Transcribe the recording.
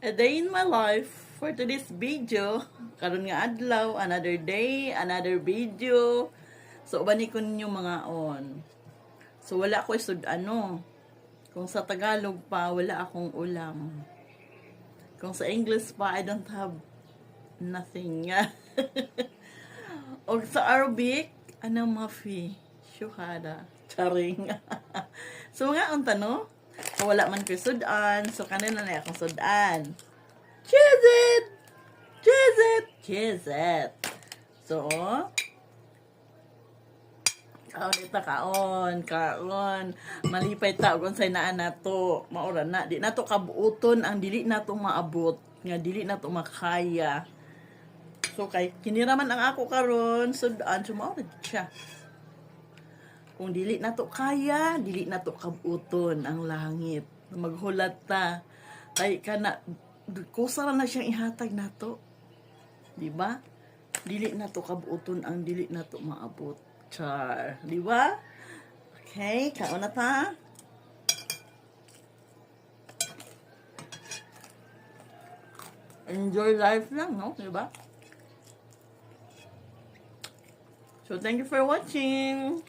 A day in my life for today's video. Karon nga adlaw, another day, another video. So ubani ko ninyo mga on. So wala ko isud ano. Kung sa Tagalog pa wala akong ulam. Kung sa English pa I don't have nothing. O sa Arabic, anong mafi? Shuhada. Charing. So mga on tano, wala man ko sudan, so kanina na akong sudan. Cheese it! Cheese it! Cheese it! So, kaon. Malipay ta, kung sa'y naan na to. Maura na, di na to kabuuton, ang dili na to maabot. Nga dili na to makaya. So, kay kiniraman ang ako karon sudan, so maura siya. Kung dili na to kaya, dili na to kabuton ang langit. Maghulat ta. Kay kana kusara na siyang ihatag na to. Di ba? Dili na to kabuton ang dili na to maabot. Char. Di ba? Okay, kaon na ta. Enjoy life lang, no? Di ba? So, thank you for watching.